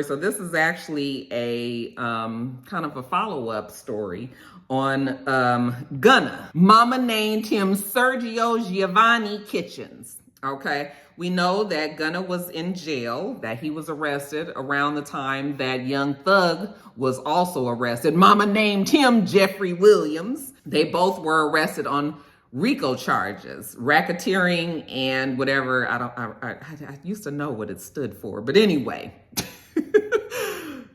story. So this is actually a kind of a follow-up story on Gunna. Mama named him Sergio Giovanni Kitchens. Okay, we know that Gunna was in jail, that he was arrested around the time that Young Thug was also arrested. Mama named him Jeffrey Williams. They both were arrested on RICO charges, racketeering and whatever. I used to know what it stood for, but anyway.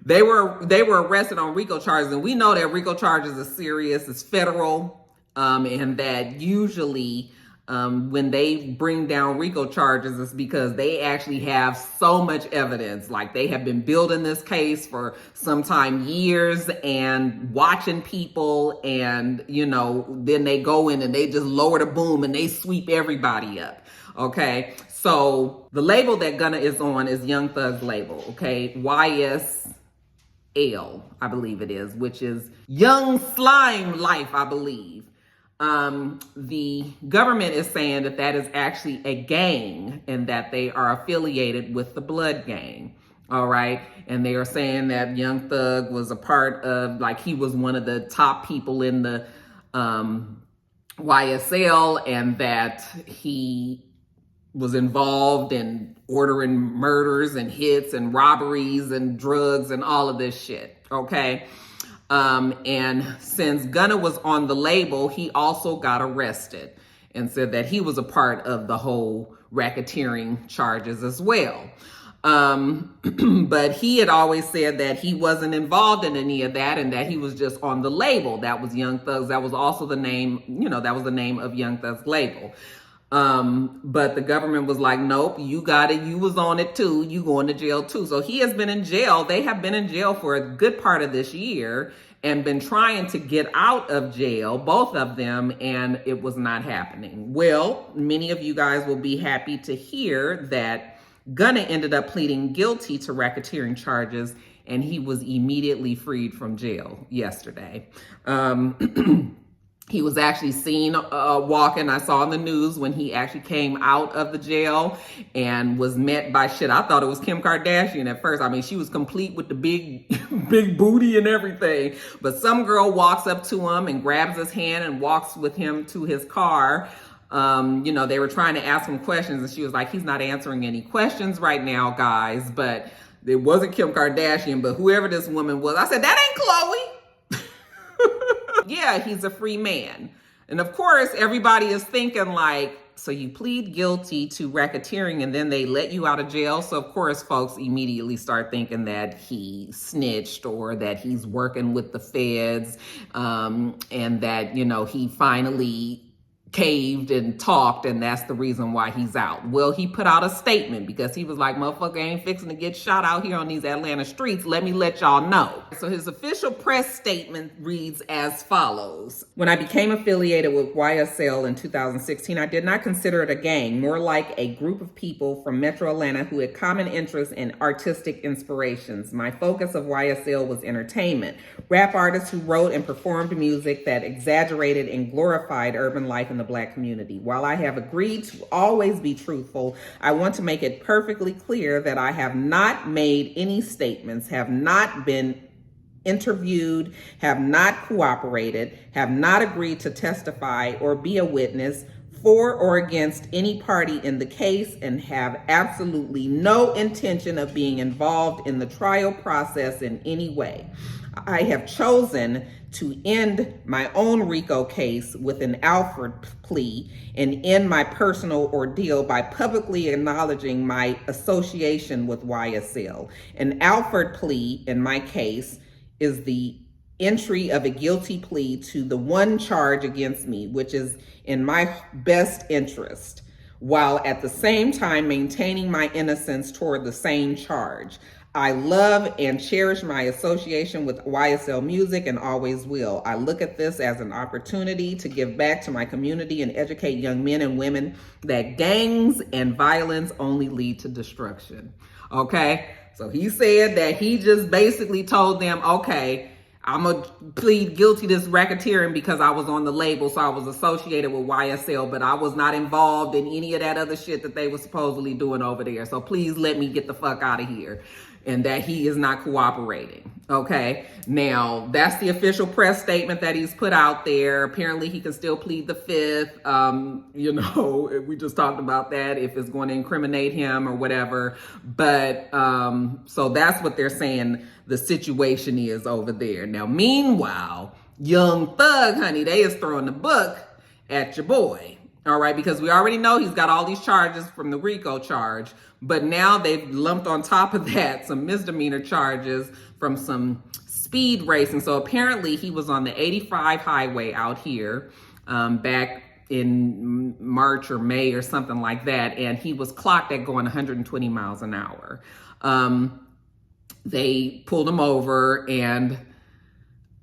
They were arrested on RICO charges, and we know that RICO charges are serious, it's federal, and that usually when they bring down RICO charges, it's because they actually have so much evidence. Like, they have been building this case for sometime years and watching people, and then they go in and they just lower the boom and they sweep everybody up. Okay, so the label that Gunna is on is Young Thug's label. Okay, YSL, I believe it is, which is Young Slime Life, I believe. The government is saying that that is actually a gang and that they are affiliated with the Blood Gang. All right. And they are saying that Young Thug was a part of, like, he was one of the top people in the YSL, and that he was involved in ordering murders and hits and robberies and drugs and all of this shit. Okay. And since Gunna was on the label, he also got arrested and said that he was a part of the whole racketeering charges as well. But he had always said that he wasn't involved in any of that and that he was just on the label. That was Young Thug's. That was also the name, that was the name of Young Thug's label. But the government was like, nope, you got it. You was on it too. You going to jail too. So he has been in jail. They have been in jail for a good part of this year and been trying to get out of jail, both of them, and it was not happening. Well, many of you guys will be happy to hear that Gunna ended up pleading guilty to racketeering charges, and he was immediately freed from jail yesterday. He was actually seen walking. I saw in the news when he actually came out of the jail and was met by shit. I thought it was Kim Kardashian at first. I mean, she was complete with the big booty and everything. But some girl walks up to him and grabs his hand and walks with him to his car. They were trying to ask him questions, and she was like, he's not answering any questions right now, guys. But it wasn't Kim Kardashian, but whoever this woman was. I said, that ain't Chloe. Yeah, he's a free man. And of course, everybody is thinking like, so you plead guilty to racketeering and then they let you out of jail. So of course, folks immediately start thinking that he snitched or that he's working with the feds, and that, he finally caved and talked, and that's the reason why he's out. Well, he put out a statement because he was like, motherfucker ain't fixing to get shot out here on these Atlanta streets. Let me let y'all know. So his official press statement reads as follows. When I became affiliated with YSL in 2016, I did not consider it a gang, more like a group of people from Metro Atlanta who had common interests and artistic inspirations. My focus of YSL was entertainment, rap artists who wrote and performed music that exaggerated and glorified urban life in the Black community. While I have agreed to always be truthful, I want to make it perfectly clear that I have not made any statements, have not been interviewed, have not cooperated, have not agreed to testify or be a witness for or against any party in the case, and have absolutely no intention of being involved in the trial process in any way. I have chosen to end my own RICO case with an Alford plea and end my personal ordeal by publicly acknowledging my association with YSL. An Alford plea in my case is the entry of a guilty plea to the one charge against me, which is in my best interest, while at the same time maintaining my innocence toward the same charge. I love and cherish my association with YSL Music and always will. I look at this as an opportunity to give back to my community and educate young men and women that gangs and violence only lead to destruction. Okay? So he said that he just basically told them, okay, I'm going to plead guilty to this racketeering because I was on the label, so I was associated with YSL, but I was not involved in any of that other shit that they were supposedly doing over there. So please let me get the fuck out of here. and that he is not cooperating. Okay, now that's the official press statement that he's put out there. Apparently he can still plead the fifth. You know, we just talked about that, if it's going to incriminate him or whatever. But so that's what they're saying the situation is over there. Now, meanwhile, Young Thug, honey, they is throwing the book at your boy. All right, because we already know he's got all these charges from the RICO charge, but now they've lumped on top of that some misdemeanor charges from some speed racing. So apparently he was on the 85 highway out here back in March or May or something like that, and he was clocked at going 120 miles an hour. They pulled him over, and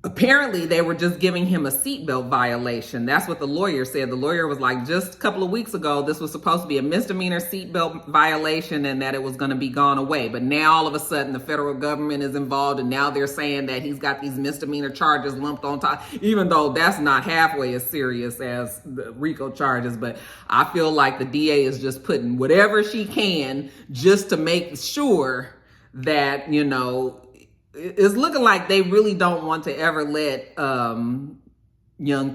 apparently they were just giving him a seatbelt violation. That's what the lawyer said. The lawyer was like, just a couple of weeks ago, this was supposed to be a misdemeanor seatbelt violation and that it was going to be gone away. But now all of a sudden the federal government is involved, and now they're saying that he's got these misdemeanor charges lumped on top, even though that's not halfway as serious as the RICO charges. But I feel like the DA is just putting whatever she can just to make sure that, you know, it's looking like they really don't want to ever let Young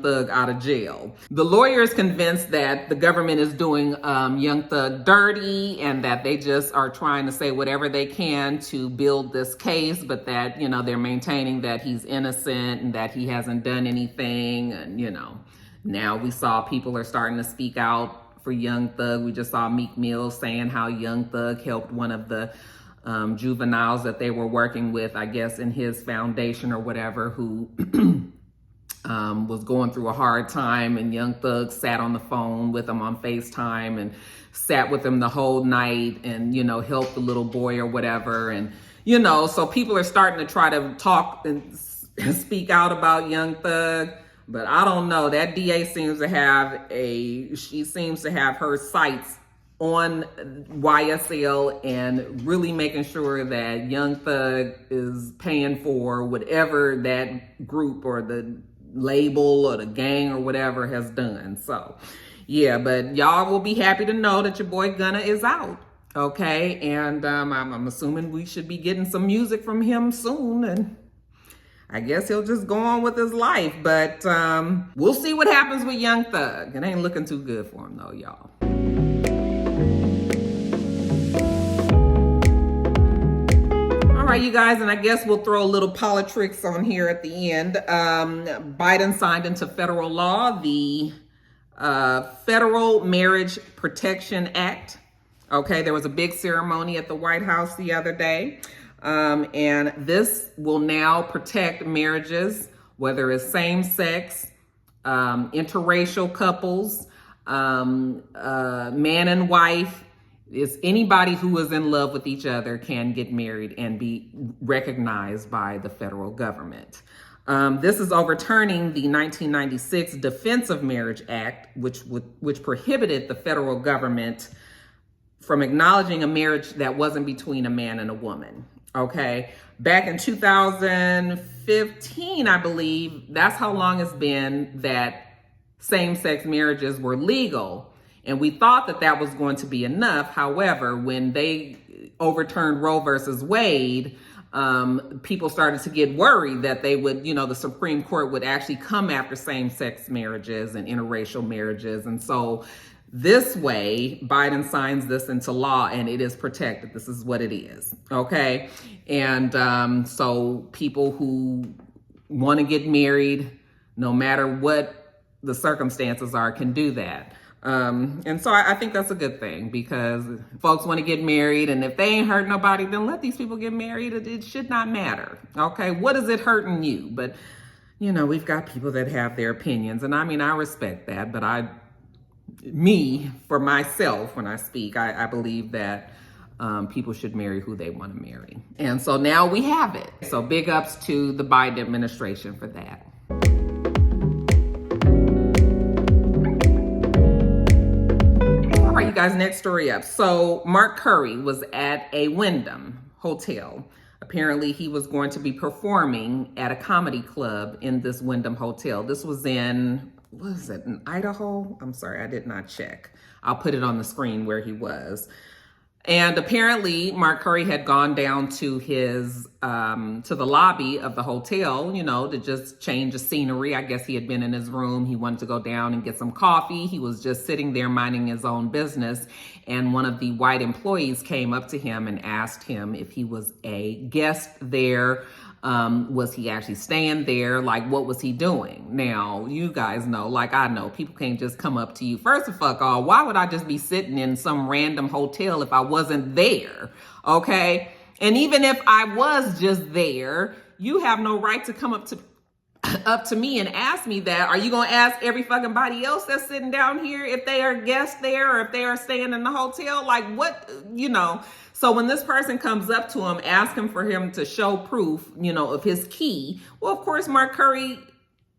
Thug out of jail. The lawyer is convinced that the government is doing Young Thug dirty, and that they just are trying to say whatever they can to build this case, but that, you know, they're maintaining that he's innocent and that he hasn't done anything. And, you know, now we saw people are starting to speak out for Young Thug. We just saw Meek Mill saying how Young Thug helped one of the juveniles that they were working with, I guess, in his foundation or whatever, who was going through a hard time, and Young Thug sat on the phone with him on FaceTime and sat with him the whole night and, you know, helped the little boy or whatever. And, you know, so people are starting to try to talk and speak out about Young Thug. But I don't know, that DA seems to have her sights on YSL and really making sure that Young Thug is paying for whatever that group or the label or the gang or whatever has done. So yeah, but y'all will be happy to know that your boy Gunna is out. Okay, and I'm assuming we should be getting some music from him soon, and I guess he'll just go on with his life. But we'll see what happens with Young Thug. It ain't looking too good for him though, y'all. All right, you guys, and I guess we'll throw a little politics on here at the end. Biden signed into federal law the Federal Marriage Protection Act. Okay, there was a big ceremony at the White House the other day. And this will now protect marriages, whether it's same-sex, interracial couples, man and wife. It's anybody who is in love with each other can get married and be recognized by the federal government. This is overturning the 1996 Defense of Marriage Act, which prohibited the federal government from acknowledging a marriage that wasn't between a man and a woman. Okay, back in 2015, I believe, that's how long it's been that same-sex marriages were legal. And we thought that that was going to be enough. However, when they overturned Roe versus Wade, people started to get worried that they would, you know, the Supreme Court would actually come after same-sex marriages and interracial marriages. And so this way, Biden signs this into law and it is protected. This is what it is, okay? And so people who want to get married, no matter what the circumstances are, can do that. And so I think that's a good thing, because folks want to get married, and if they ain't hurt nobody, then let these people get married. It should not matter, okay? What is it hurting you? But, you know, we've got people that have their opinions, and I mean, I respect that, but for myself, when I speak, I believe that people should marry who they want to marry. And so now we have it. So big ups to the Biden administration for that. All right, you guys, next story up. So MarkCurry was at a Wyndham hotel. Apparently he was going to be performing at a comedy club in this Wyndham hotel. This was in, was it in Idaho? I'm sorry, I did not check. I'll put it on the screen where he was. And apparently MarkCurry had gone down to his, to the lobby of the hotel, you know, to just change the scenery. I guess he had been in his room. He wanted to go down and get some coffee. He was just sitting there minding his own business. And one of the white employees came up to him and asked him if he was a guest there. Was he actually staying there? Like, what was he doing? Now, you guys know, like I know, people can't just come up to you. First of all, why would I just be sitting in some random hotel if I wasn't there? Okay? And even if I was just there, you have no right to come up to me and ask me that. Are you going to ask every fucking body else that's sitting down here if they are guests there or if they are staying in the hotel? Like, what, you know? So when this person comes up to him, asking for him to show proof, you know, of his key, well, of course, MarkCurry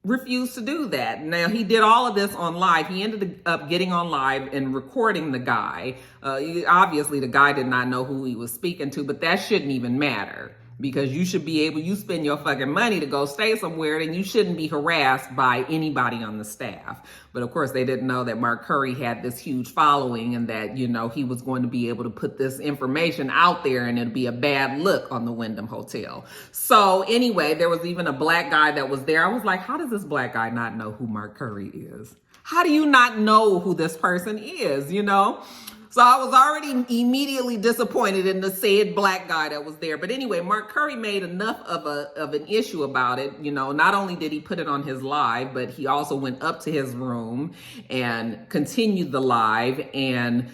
refused to do that. Now, he did all of this on live. He ended up getting on live and recording the guy. Obviously, the guy did not know who he was speaking to, but that shouldn't even matter. Because you should be able, you spend your fucking money to go stay somewhere, then you shouldn't be harassed by anybody on the staff. But of course, they didn't know that MarkCurry had this huge following and that, you know, he was going to be able to put this information out there and it'd be a bad look on the Wyndham Hotel. So anyway, there was even a black guy that was there. I was like, how does this black guy not know who MarkCurry is? How do you not know who this person is, you know? So I was already immediately disappointed in the said black guy that was there. But anyway, MarkCurry made enough of an issue about it. You know, not only did he put it on his live, but he also went up to his room and continued the live and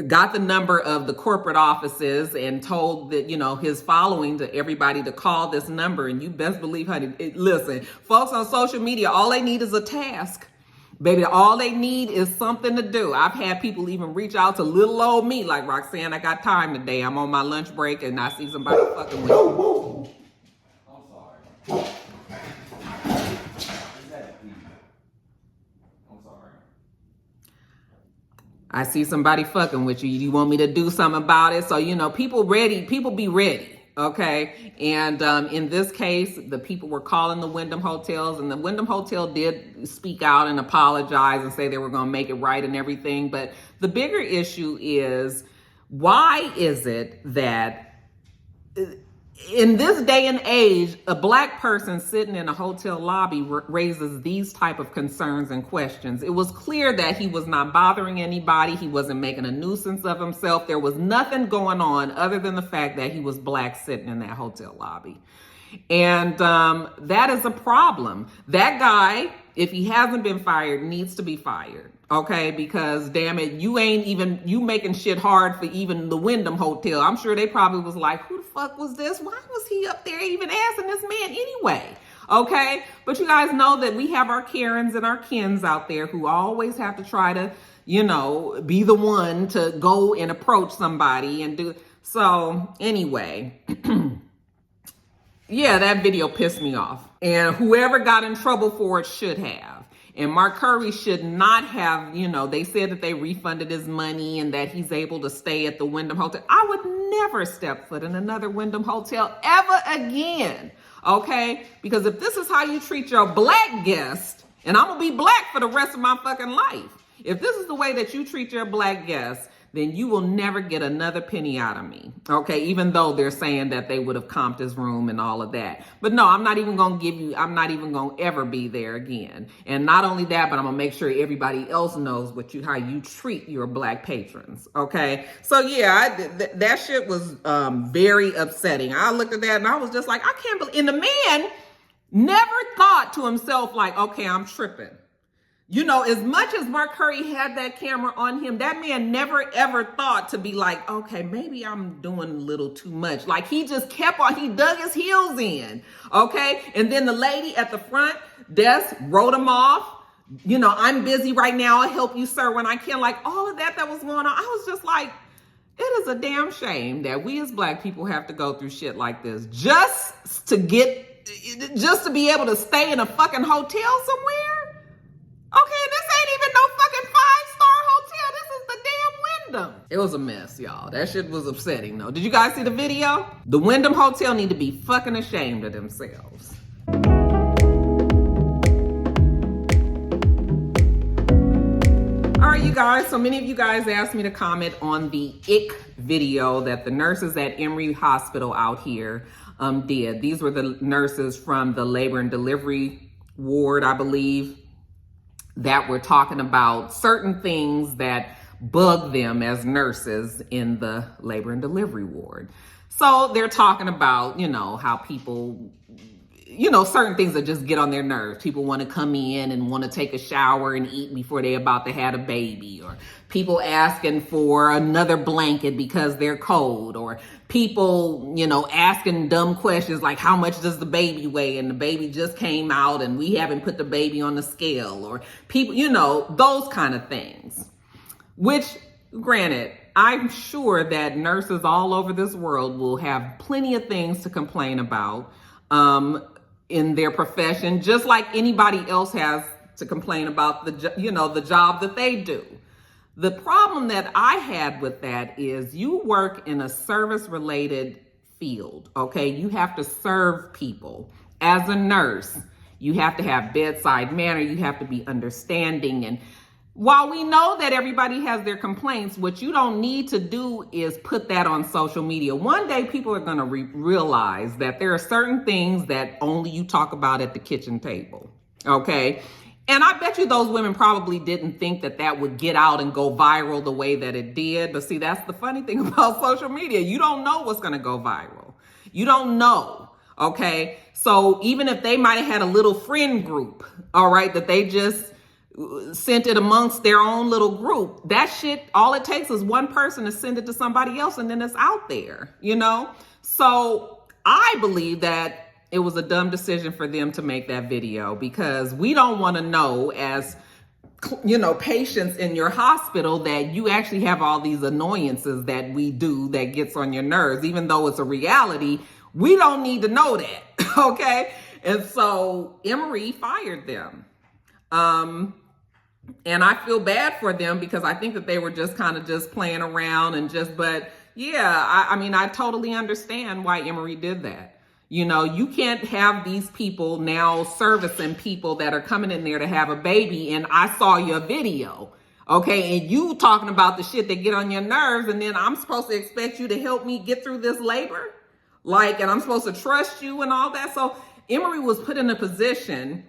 got the number of the corporate offices and told that, you know, his following to everybody to call this number. And you best believe, honey, listen, folks on social media, all they need is a task. Baby, all they need is something to do. I've had people even reach out to little old me like, Roxanne, I got time today. I'm on my lunch break and I see somebody fucking with you. I'm sorry. I'm sorry. I see somebody fucking with you. You want me to do something about it? So, you know, people be ready. Okay. And in this case, the people were calling the Wyndham Hotels, and the Wyndham Hotel did speak out and apologize and say they were going to make it right and everything. But the bigger issue is, why is it that in this day and age, a black person sitting in a hotel lobby raises these type of concerns and questions? It was clear that he was not bothering anybody. He wasn't making a nuisance of himself. There was nothing going on other than the fact that he was black sitting in that hotel lobby. And that is a problem. That guy, if he hasn't been fired, needs to be fired. Okay, because damn it, you making shit hard for even the Wyndham Hotel. I'm sure they probably was like, who the fuck was this? Why was he up there even asking this man anyway? Okay, but you guys know that we have our Karens and our Kens out there who always have to try to, you know, be the one to go and approach somebody and do. So anyway, yeah, that video pissed me off. And whoever got in trouble for it should have. And MarkCurry should not have, you know, they said that they refunded his money and that he's able to stay at the Wyndham Hotel. I would never step foot in another Wyndham Hotel ever again, okay? Because if this is how you treat your black guest, and I'm gonna be black for the rest of my fucking life, if this is the way that you treat your black guests, then you will never get another penny out of me, okay? Even though they're saying that they would have comped his room and all of that. But no, I'm not even gonna ever be there again. And not only that, but I'm gonna make sure everybody else knows how you treat your black patrons, okay? So yeah, that shit was very upsetting. I looked at that and I was just like, I can't believe, and the man never thought to himself like, okay, I'm tripping. You know, as much as MarkCurry had that camera on him, that man never ever thought to be like, okay, maybe I'm doing a little too much. Like, he just kept on, he dug his heels in, okay? And then the lady at the front desk wrote him off. You know, I'm busy right now. I'll help you, sir, when I can. Like, all of that was going on. I was just like, it is a damn shame that we as black people have to go through shit like this just to be able to stay in a fucking hotel somewhere. Okay, this ain't even no fucking 5-star hotel. This is the damn Wyndham. It was a mess, y'all. That shit was upsetting, though. Did you guys see the video? The Wyndham Hotel need to be fucking ashamed of themselves. All right, you guys, so many of you guys asked me to comment on the ick video that the nurses at Emory Hospital out here did. These were the nurses from the labor and delivery ward, I believe, that were talking about certain things that bug them as nurses in the labor and delivery ward. So they're talking about, how people, certain things that just get on their nerves. People want to come in and want to take a shower and eat before they're about to have a baby, or people asking for another blanket because they're cold, or people, asking dumb questions like, how much does the baby weigh? And the baby just came out and we haven't put the baby on the scale, or people, those kind of things. Which, granted, I'm sure that nurses all over this world will have plenty of things to complain about in their profession, just like anybody else has to complain about the job that they do. The problem that I had with that is you work in a service-related field, okay? You have to serve people. As a nurse, you have to have bedside manner, you have to be understanding, and while we know that everybody has their complaints, what you don't need to do is put that on social media. One day people are going to realize that there are certain things that only you talk about at the kitchen table, okay? And I bet you those women probably didn't think that that would get out and go viral the way that it did. But see, that's the funny thing about social media. You don't know what's going to go viral. You don't know, okay? So even if they might have had a little friend group, all right, that they just sent it amongst their own little group, that shit, all it takes is one person to send it to somebody else and then it's out there, So I believe that it was a dumb decision for them to make that video, because we don't want to know as, patients in your hospital that you actually have all these annoyances that we do that gets on your nerves, even though it's a reality. We don't need to know that, okay? And so Emory fired them. And I feel bad for them, because I think that they were just kind of just playing around but yeah, I totally understand why Emory did that. You can't have these people now servicing people that are coming in there to have a baby, and I saw your video, okay, and you talking about the shit that get on your nerves, and then I'm supposed to expect you to help me get through this labor? And I'm supposed to trust you and all that? So Emory was put in a position,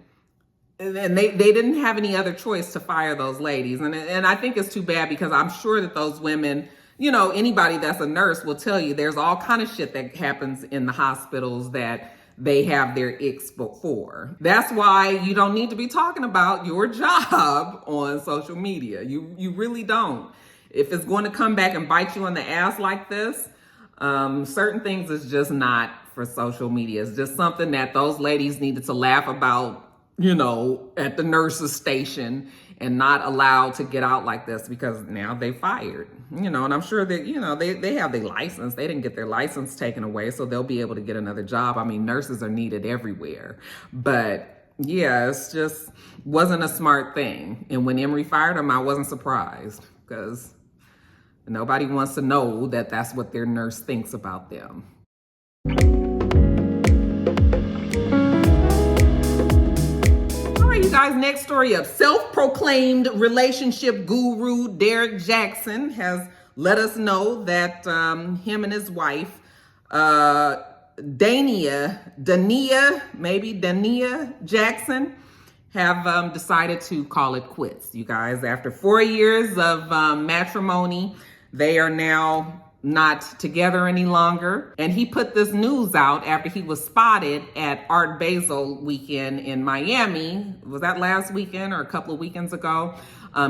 and they didn't have any other choice to fire those ladies. And I think it's too bad, because I'm sure that those women, anybody that's a nurse will tell you there's all kind of shit that happens in the hospitals that they have their icks for. That's why you don't need to be talking about your job on social media. You really don't. If it's going to come back and bite you on the ass like this, certain things is just not for social media. It's just something that those ladies needed to laugh about, at the nurse's station, and not allowed to get out like this, because now they fired, and I'm sure that, they have their license. They didn't get their license taken away, so they'll be able to get another job. Nurses are needed everywhere, but yeah, it's just wasn't a smart thing. And when Emory fired them, I wasn't surprised, because nobody wants to know that that's what their nurse thinks about them. You guys, next story up. Self-proclaimed relationship guru Derrick Jackson has let us know that him and his wife, Dania Jackson, have decided to call it quits. You guys, after 4 years of matrimony, they are now not together any longer. And he put this news out after he was spotted at Art Basel weekend in Miami. Was that last weekend or a couple of weekends ago?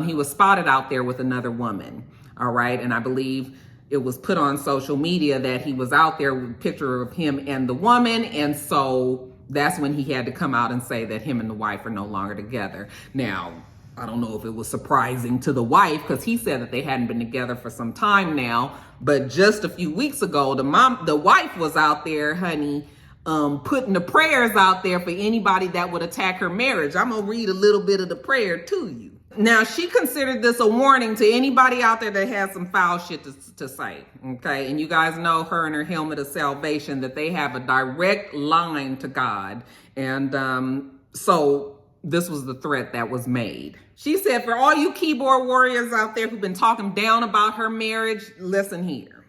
He was spotted out there with another woman. All right. And I believe it was put on social media that he was out there with a picture of him and the woman. And so that's when he had to come out and say that him and the wife are no longer together. Now, I don't know if it was surprising to the wife, because he said that they hadn't been together for some time now. But just a few weeks ago, the wife was out there, honey, putting the prayers out there for anybody that would attack her marriage. I'm going to read a little bit of the prayer to you. Now, she considered this a warning to anybody out there that has some foul shit to say, okay? And you guys know her and her helmet of salvation, that they have a direct line to God. And so This was the threat that was made. She said, for all you keyboard warriors out there who've been talking down about her marriage, listen here.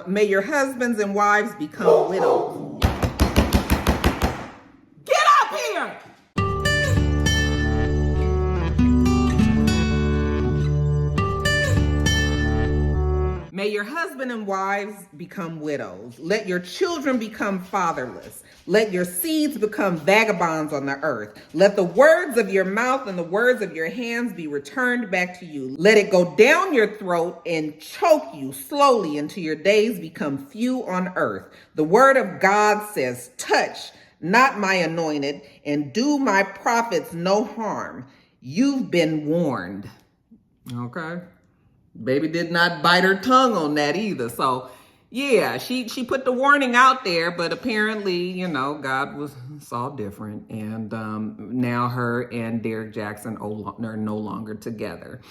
May your husbands and wives become widows. Get up here! May your husband and wives become widows. Let your children become fatherless. Let your seeds become vagabonds on the earth. Let the words of your mouth and the words of your hands be returned back to you. Let it go down your throat and choke you slowly until your days become few on earth. The word of God says, touch not my anointed and do my prophets no harm. You've been warned. Okay. Baby did not bite her tongue on that either. So yeah, she put the warning out there, but apparently, God saw different. And now her and Derrick Jaxn are no longer together,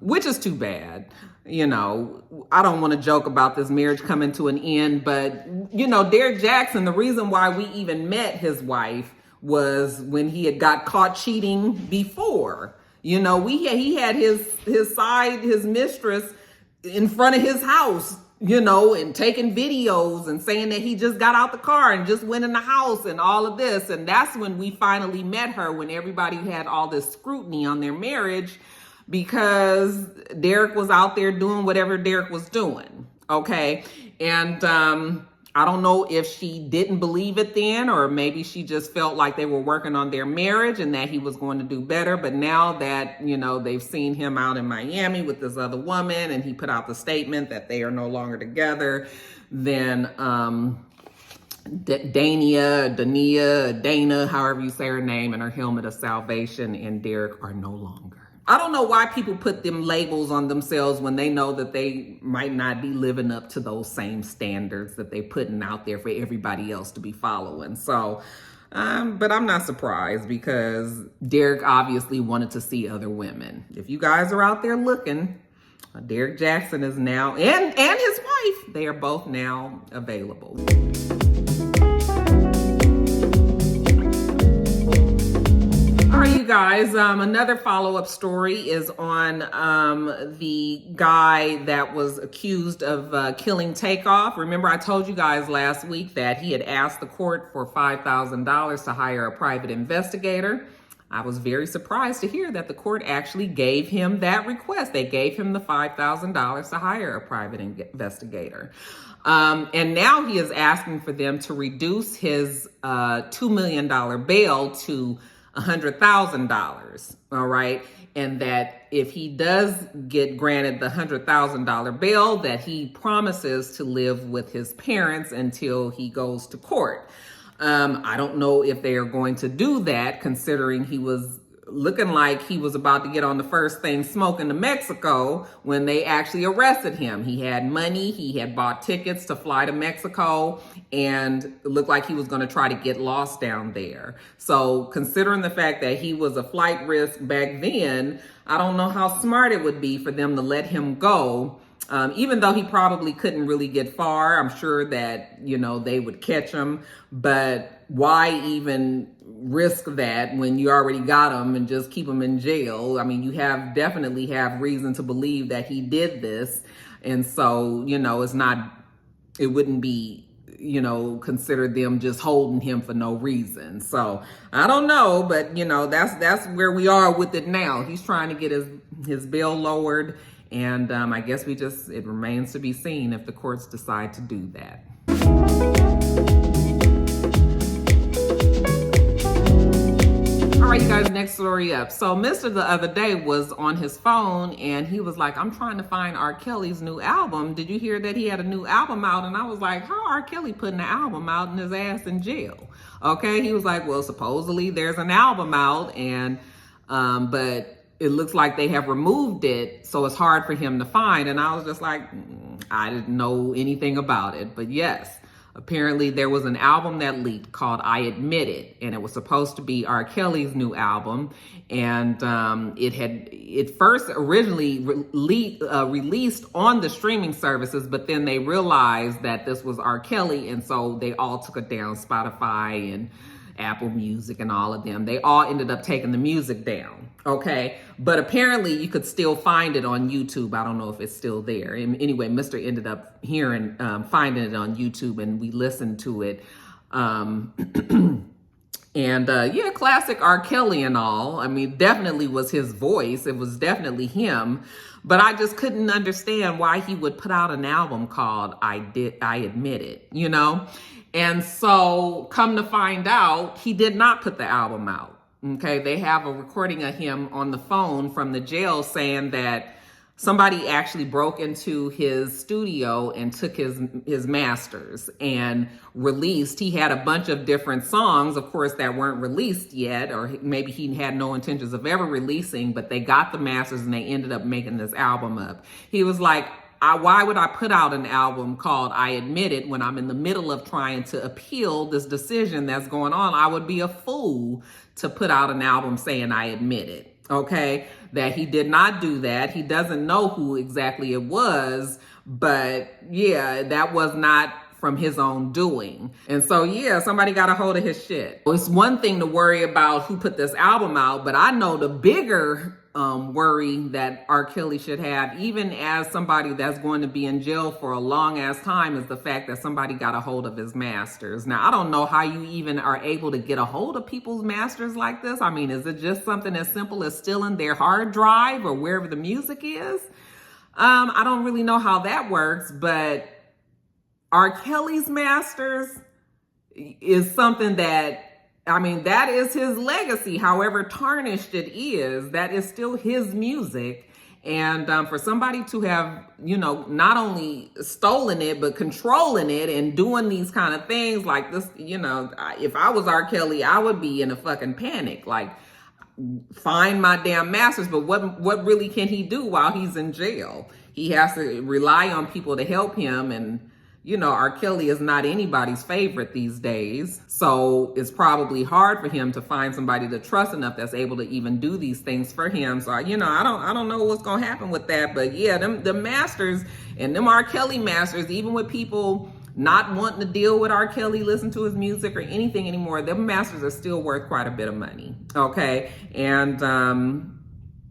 which is too bad. I don't want to joke about this marriage coming to an end, but, Derrick Jaxn, the reason why we even met his wife was when he had got caught cheating before. He had his mistress in front of his house, and taking videos and saying that he just got out the car and just went in the house and all of this. And that's when we finally met her, when everybody had all this scrutiny on their marriage because Derrick was out there doing whatever Derrick was doing. Okay. And, I don't know if she didn't believe it then, or maybe she just felt like they were working on their marriage and that he was going to do better. But now that, they've seen him out in Miami with this other woman and he put out the statement that they are no longer together, then Dana, however you say her name, and her helmet of salvation and Derrick are no longer. I don't know why people put them labels on themselves when they know that they might not be living up to those same standards that they're putting out there for everybody else to be following. So, but I'm not surprised because Derrick obviously wanted to see other women. If you guys are out there looking, Derrick Jaxn is now, and his wife, they are both now available. All right, you guys, another follow-up story is on the guy that was accused of killing Takeoff. Remember, I told you guys last week that he had asked the court for $5,000 to hire a private investigator. I was very surprised to hear that the court actually gave him that request. They gave him the $5,000 to hire a private investigator. And now he is asking for them to reduce his $2 million bail to $100,000, all right? And that if he does get granted the $100,000 bail, that he promises to live with his parents until he goes to court. I don't know if they are going to do that, considering he was looking like he was about to get on the first thing smoking to Mexico when they actually arrested him. He had money, he had bought tickets to fly to Mexico, and it looked like he was going to try to get lost down there. So considering the fact that he was a flight risk back then, I don't know how smart it would be for them to let him go. Even though he probably couldn't really get far, I'm sure that, they would catch him. But why even risk that when you already got him and just keep him in jail? I mean, you definitely have reason to believe that he did this. And so, it wouldn't be, consider them just holding him for no reason. So I don't know, but that's where we are with it now. He's trying to get his bail lowered. And I guess it remains to be seen if the courts decide to do that. All right, you guys, next story up. So Mr. the other day was on his phone and he was like, I'm trying to find R. Kelly's new album. Did you hear that he had a new album out? And I was like, how R. Kelly putting an album out and his ass in jail? Okay, he was like, well, supposedly there's an album out and, but it looks like they have removed it, so it's hard for him to find. And I was just like, I didn't know anything about it. But yes, apparently there was an album that leaked called I Admit It, and it was supposed to be R. Kelly's new album. And it first originally released on the streaming services, but then they realized that this was R. Kelly, and so they all took it down, Spotify and Apple Music and all of them. They all ended up taking the music down, okay? But apparently you could still find it on YouTube. I don't know if it's still there. And anyway, Mr. ended up finding it on YouTube, and we listened to it. Yeah, classic R. Kelly and all. I mean, definitely was his voice. It was definitely him. But I just couldn't understand why he would put out an album called I Admit It, you know? And so come to find out, he did not put the album out. Okay, they have a recording of him on the phone from the jail saying that somebody actually broke into his studio and took his masters and released. He had a bunch of different songs, of course, that weren't released yet, or maybe he had no intentions of ever releasing, but they got the masters and they ended up making this album up. He was like, why would I put out an album called I Admit It when I'm in the middle of trying to appeal this decision that's going on? I would be a fool to put out an album saying I admit it. Okay, that he did not do that. He doesn't know who exactly it was, but yeah, that was not from his own doing. And so, yeah, somebody got a hold of his shit. It's one thing to worry about who put this album out, but I know the bigger worry that R. Kelly should have, even as somebody that's going to be in jail for a long ass time, is the fact that somebody got a hold of his masters. Now, I don't know how you even are able to get a hold of people's masters like this. I mean, is it just something as simple as stealing their hard drive or wherever the music is? I don't really know how that works, but R. Kelly's masters is something that, I mean, that is his legacy. However tarnished it is, that is still his music. And for somebody to have, you know, not only stolen it, but controlling it and doing these kind of things like this, you know, if I was R. Kelly, I would be in a fucking panic. Like, find my damn masters. But what really can he do while he's in jail? He has to rely on people to help him, and you know, R. Kelly is not anybody's favorite these days. So it's probably hard for him to find somebody to trust enough that's able to even do these things for him. So, you know, I don't know what's going to happen with that. But yeah, the masters and them R. Kelly masters, even with people not wanting to deal with R. Kelly, listen to his music or anything anymore, them masters are still worth quite a bit of money. Okay. And,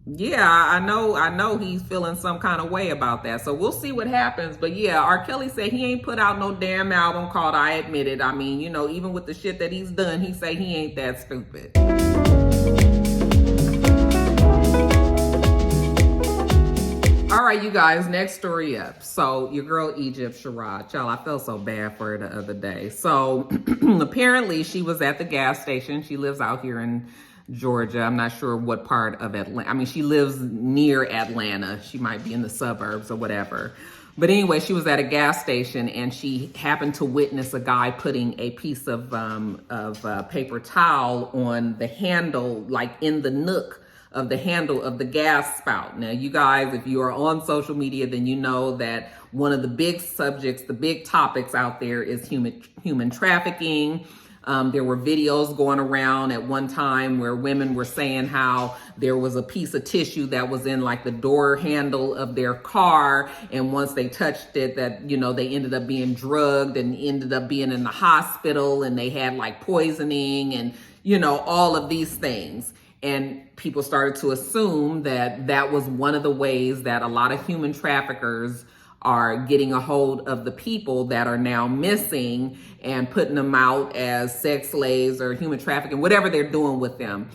yeah, I know he's feeling some kind of way about that. So we'll see what happens. But yeah, R. Kelly said he ain't put out no damn album called I Admit It. I mean, you know, even with the shit that he's done, he say he ain't that stupid. All right, you guys, next story up. So your girl Egypt Sherrod, child, I felt so bad for her the other day. So apparently she was at the gas station. She lives out here in Georgia. I'm not sure what part of Atlanta. I mean, she lives near Atlanta. She might be in the suburbs or whatever. But anyway, she was at a gas station and she happened to witness a guy putting a piece of paper towel on the handle, like in the nook of the handle of the gas spout. Now, you guys, if you are on social media, then you know that one of the big subjects, the big topics out there is human trafficking. There were videos going around at one time where women were saying how there was a piece of tissue that was in like the door handle of their car. And once they touched it, that, you know, they ended up being drugged and ended up being in the hospital, and they had like poisoning and, you know, all of these things. And people started to assume that that was one of the ways that a lot of human traffickers are getting a hold of the people that are now missing and putting them out as sex slaves or human trafficking, whatever they're doing with them.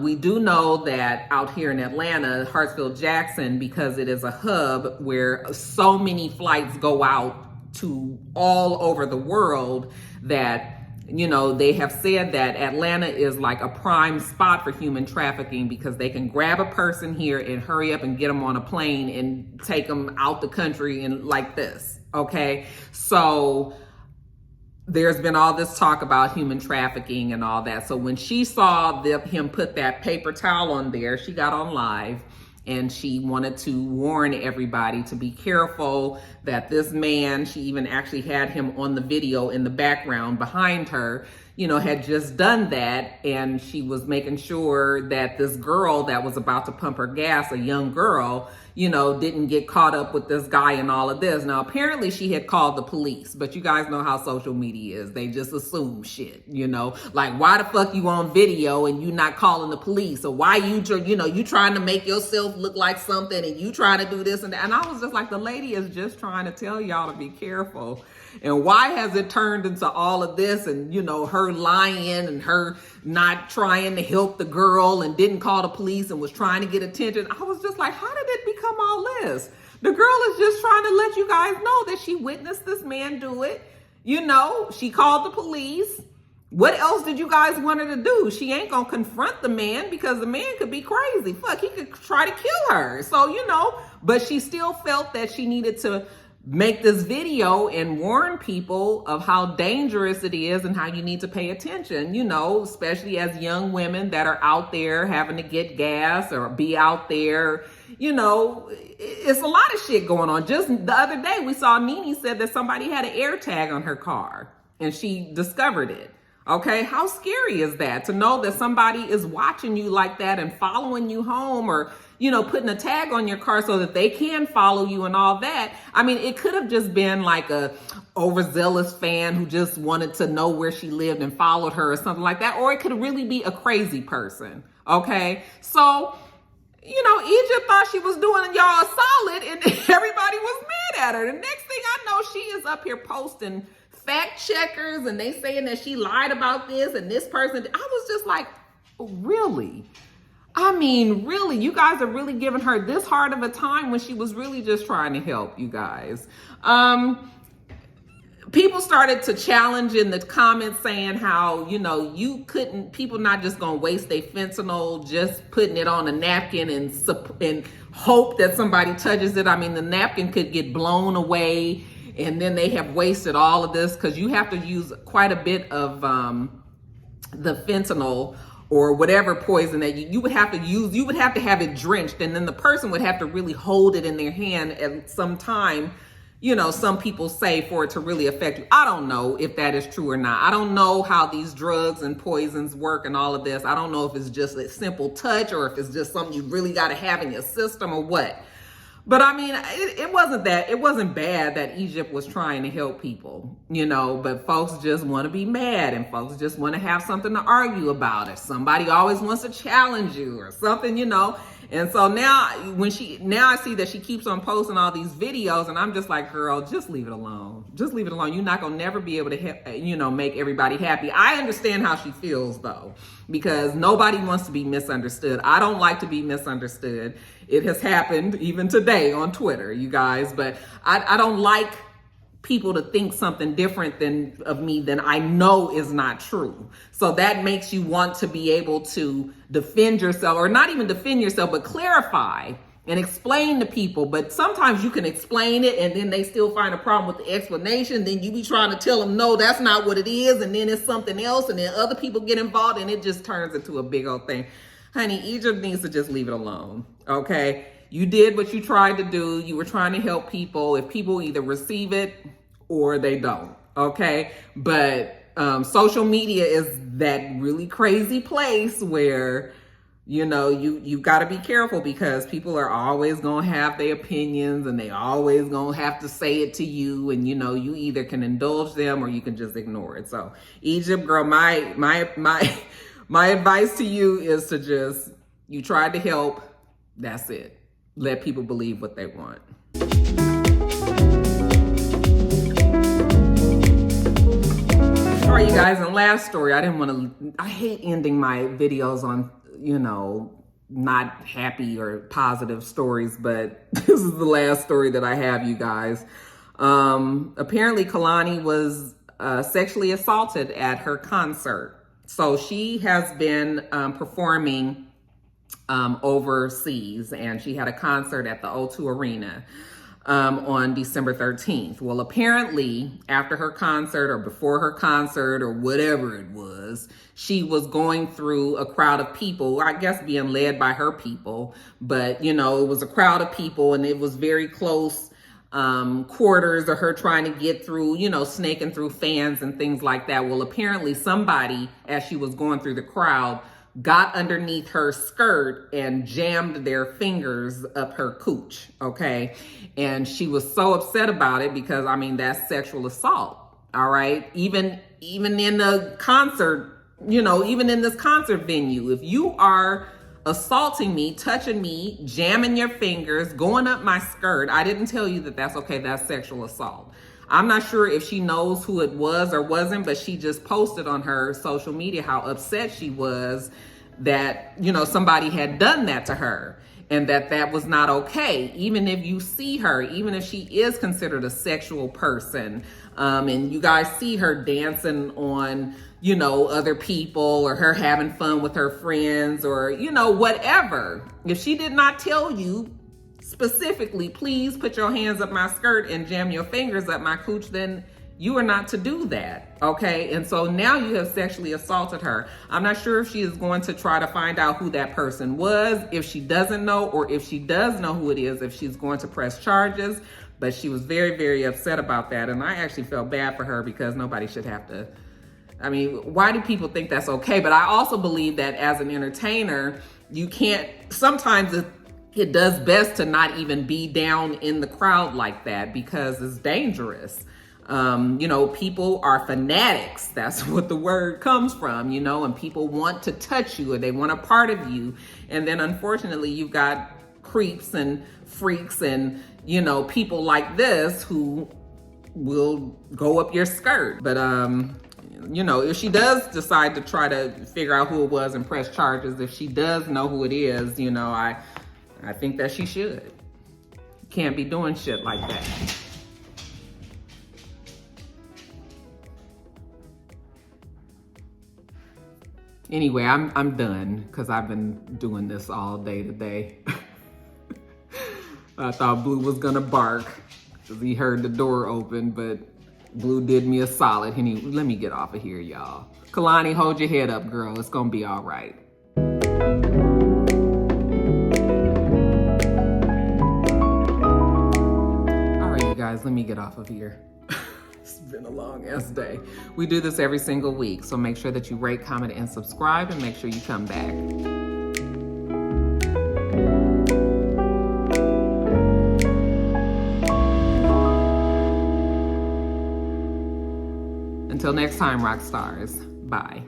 We do know that out here in Atlanta, Hartsfield-Jackson, because it is a hub where so many flights go out to all over the world, that, you know, they have said that Atlanta is like a prime spot for human trafficking, because they can grab a person here and hurry up and get them on a plane and take them out the country and like this. Okay. So there's been all this talk about human trafficking and all that. So when she saw him put that paper towel on there, she got on live and she wanted to warn everybody to be careful, that this man, she even actually had him on the video in the background behind her, you know, had just done that. And she was making sure that this girl that was about to pump her gas, a young girl, you know, didn't get caught up with this guy and all of this. Now, apparently she had called the police, but you guys know how social media is. They just assume shit, you know, like, why the fuck you on video and you not calling the police? Or why you trying to make yourself look like something and you trying to do this and that. And I was just like, the lady is just trying to tell y'all to be careful. And why has it turned into all of this and, you know, her lying and her not trying to help the girl and didn't call the police and was trying to get attention? I was just like, how did it become all this? The girl is just trying to let you guys know that she witnessed this man do it. You know, she called the police. What else did you guys want her to do? She ain't gonna confront the man because the man could be crazy. Fuck, he could try to kill her. So, you know, but she still felt that she needed to make this video and warn people of how dangerous it is and how you need to pay attention, you know, especially as young women that are out there having to get gas or be out there, you know, it's a lot of shit going on. Just the other day, we saw Nene said that somebody had an air tag on her car and she discovered it. Okay, how scary is that to know that somebody is watching you like that and following you home, or, you know, putting a tag on your car so that they can follow you and all that? I mean, it could have just been like a overzealous fan who just wanted to know where she lived and followed her or something like that. Or it could really be a crazy person. Okay, so, you know, Egypt thought she was doing y'all a solid and everybody was mad at her. The next thing I know, she is up here posting fact checkers and they saying that she lied about this and this person. I was just like, really? I mean, really, you guys are really giving her this hard of a time when she was really just trying to help you guys. People started to challenge in the comments saying how, you know, people not just gonna waste their fentanyl just putting it on a napkin and hope that somebody touches it. I mean, the napkin could get blown away. And then they have wasted all of this because you have to use quite a bit of the fentanyl or whatever poison that you would have to use. You would have to have it drenched, and then the person would have to really hold it in their hand at some time. You know, some people say for it to really affect you. I don't know if that is true or not. I don't know how these drugs and poisons work and all of this. I don't know if it's just a simple touch or if it's just something you really got to have in your system or what. But I mean, it wasn't bad that Egypt was trying to help people, you know, but folks just want to be mad and folks just want to have something to argue about it. Somebody always wants to challenge you or something, you know. And so now I see that she keeps on posting all these videos and I'm just like, girl, just leave it alone. Just leave it alone. You're not going to never be able to, you know, make everybody happy. I understand how she feels though, because nobody wants to be misunderstood. I don't like to be misunderstood. It has happened even today on Twitter, you guys, but I don't like people to think something different of me than I know is not true. So that makes you want to be able to defend yourself, or not even defend yourself, but clarify and explain to people. But sometimes you can explain it and then they still find a problem with the explanation. Then you be trying to tell them, no, that's not what it is. And then it's something else. And then other people get involved and it just turns into a big old thing. Honey, Egypt needs to just leave it alone. Okay. You did what you tried to do. You were trying to help people. If people either receive it or they don't, okay? But social media is that really crazy place where, you know, you got to be careful because people are always going to have their opinions and they always going to have to say it to you. And, you know, you either can indulge them or you can just ignore it. So Egypt, girl, my advice to you is to just, you tried to help. That's it. Let people believe what they want. All right, you guys, and last story, I hate ending my videos on, you know, not happy or positive stories, but this is the last story that I have, you guys. Apparently Kalani was sexually assaulted at her concert. So she has been performing overseas, and she had a concert at the O2 Arena on December 13th. Well, apparently after her concert or before her concert or whatever it was, she was going through a crowd of people, I guess being led by her people, but you know, it was a crowd of people and it was very close quarters, or her trying to get through, you know, snaking through fans and things like that. Well, apparently somebody, as she was going through the crowd, got underneath her skirt and jammed their fingers up her cooch, okay? And she was so upset about it because, I mean, that's sexual assault, all right? Even in a concert, you know, even in this concert venue, if you are assaulting me, touching me, jamming your fingers, going up my skirt, I didn't tell you that that's okay, that's sexual assault. I'm not sure if she knows who it was or wasn't, but she just posted on her social media how upset she was that, you know, somebody had done that to her, and that was not okay. Even if you see her, even if she is considered a sexual person, and you guys see her dancing on, you know, other people, or her having fun with her friends, or, you know, whatever. If she did not tell you specifically, please put your hands up my skirt and jam your fingers up my cooch, then you are not to do that, okay? And so now you have sexually assaulted her. I'm not sure if she is going to try to find out who that person was, if she doesn't know, or if she does know who it is, if she's going to press charges. But she was very, very upset about that. And I actually felt bad for her, because nobody should have to, I mean, why do people think that's okay? But I also believe that as an entertainer, you can't, sometimes it does best to not even be down in the crowd like that, because it's dangerous. You know, people are fanatics. That's what the word comes from, you know, and people want to touch you, or they want a part of you. And then unfortunately, you've got creeps and freaks and, you know, people like this who will go up your skirt. But, you know, if she does decide to try to figure out who it was and press charges, if she does know who it is, you know, I think that she should. Can't be doing shit like that. Anyway, I'm done, because I've been doing this all day today. I thought Blue was gonna bark because he heard the door open, but Blue did me a solid. Let me get off of here, y'all. Kalani, hold your head up, girl. It's gonna be all right. All right, you guys, let me get off of here. It's been a long ass day. We do this every single week, so make sure that you rate, comment, and subscribe, and make sure you come back. Until next time, rock stars. Bye.